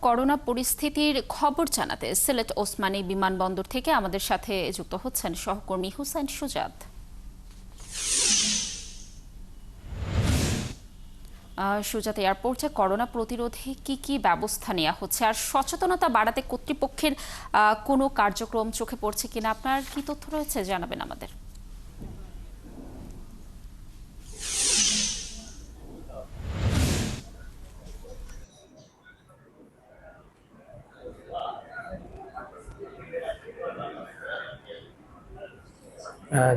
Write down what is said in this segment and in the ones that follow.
Corona পরিস্থিতির খবর জানাতে সিলেট ওসমানী বিমানবন্দর থেকে আমাদের সাথে যুক্ত হচ্ছেন সহকর্মী হুসাইন সুজাত। সুজাত, এয়ারপোর্টে করোনা প্রতিরোধে কি ব্যবস্থা নেওয়া হচ্ছে আর সচেতনতা বাড়াতে কর্তৃপক্ষের কোনো কার্যক্রম চোখে পড়ছে কিনা, আপনার কি তথ্য রয়েছে জানাবেন আমাদের।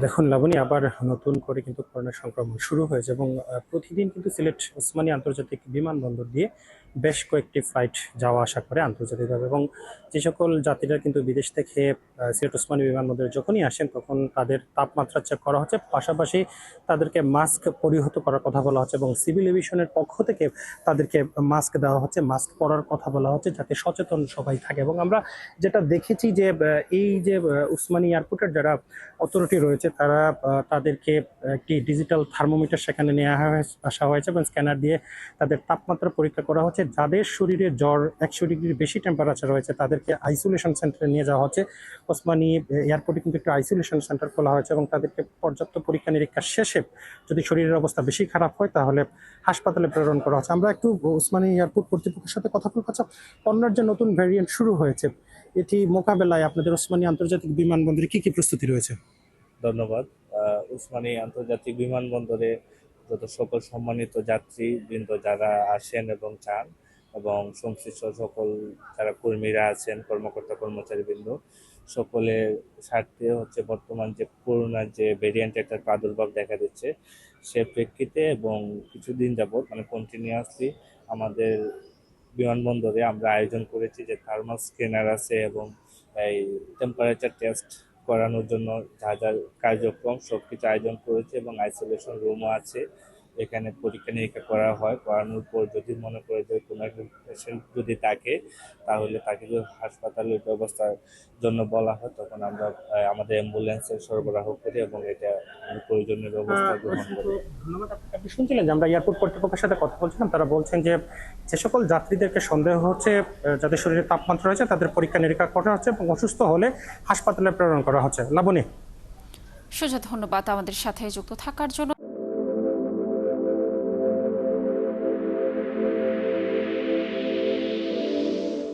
দেখুন লাবণী, আবার নতুন করে কিন্তু করোনা সংক্রমণ শুরু হয়েছে এবং প্রতিদিন কিন্তু সিলেট ওসমানী আন্তর্জাতিক বিমানবন্দর দিয়ে বেশ কয়েকটি ফ্লাইট যাওয়া আসা করে আন্তর্জাতিকভাবে। এবং যে সকল যাত্রীরা কিন্তু বিদেশ থেকে সিলেট ওসমানী বিমানবন্দরে যখনই আসেন তখন তাদের তাপমাত্রা চেক করা হচ্ছে, পাশাপাশি তাদেরকে মাস্ক পরিহিত করার কথা বলা হচ্ছে এবং সিভিল এভিয়েশনের পক্ষ থেকে তাদেরকে মাস্ক দেওয়া হচ্ছে, মাস্ক পরার কথা বলা হচ্ছে যাতে সচেতন সবাই থাকে। এবং আমরা যেটা দেখেছি যে এই যে ওসমানী এয়ারপোর্টের যারা অথরিটি রয়েছে তারা তাদেরকে একটি ডিজিটাল থার্মোমিটার সেখানে নিয়ে আসা হয়েছে এবং স্ক্যানার দিয়ে তাদের তাপমাত্রা পরীক্ষা করা হচ্ছে। যাদের শরীরে জ্বর 100 ডিগ্রির বেশি টেম্পারেচার রয়েছে তাদেরকে আইসোলেশন সেন্টারে নিয়ে যাওয়া হচ্ছে। ওসমানী এয়ারপোর্টে কিন্তু একটি আইসোলেশন সেন্টার খোলা হয়েছে এবং তাদেরকে পর্যাপ্ত পরীক্ষা নিরীক্ষা শেষে যদি শরীরের অবস্থা বেশি খারাপ হয় তাহলে হাসপাতালে প্রেরণ করা হচ্ছে। আমরা একটু ওসমানী এয়ারপোর্ট কর্তৃপক্ষের সাথে কথা বলতে চাই। করোনার যে নতুন ভ্যারিয়েন্ট শুরু হয়েছে এটি মোকাবেলায় আপনাদের ওসমানী আন্তর্জাতিক বিমানবন্দরে কি প্রস্তুতি রয়েছে? ধন্যবাদ। ওসমানী আন্তর্জাতিক বিমানবন্দরে যত সকল সম্মানিত যাত্রীবৃন্দ যারা আসেন এবং চান এবং সংশ্লিষ্ট সকল যারা কর্মীরা আছেন, কর্মকর্তা কর্মচারীবৃন্দ, সকলের স্বার্থে হচ্ছে বর্তমান যে করোনার যে ভেরিয়েন্ট একটা প্রাদুর্ভাব দেখা দিচ্ছে সে প্রেক্ষিতে এবং কিছুদিন যাবৎ কন্টিনিউয়াসলি আমাদের বিমানবন্দরে আমরা আয়োজন করেছি যে থার্মাল স্ক্যানার আছে এবং এই টেম্পারেচার টেস্ট করানোর জন্য যা যা কার্যক্রম সবকিছু আয়োজন করেছে এবং আইসোলেশন রুমও আছে। এখানে পরীক্ষা নিরীক্ষা করা হয়, করানোর পর যদি মনে করে যে কোনো একটা পেশেন্ট যদি থাকে তাহলে তাকে যদি হাসপাতালের ব্যবস্থার জন্য বলা হয় তখন আমরা আমাদের অ্যাম্বুলেন্সের সরবরাহ করি এবং এটা প্রয়োজনীয় ব্যবস্থা গ্রহণ করি। ধন্যবাদ। আপনি শুনছিলেন যে আমরা এয়ারপোর্ট কর্তৃপক্ষের সাথে কথা বলছিলাম, তারা বলছেন যে যে সকল যাত্রীদেরকে সন্দেহ হচ্ছে যাদের শরীরে তাপমাত্রা রয়েছে তাদের পরীক্ষা নিরীক্ষা করা হচ্ছে এবং অসুস্থ হলে হাসপাতালে প্রেরণ করা হচ্ছে। লাবণী। সুজাত, ধন্যবাদ আমাদের সাথে যুক্ত থাকার জন্য।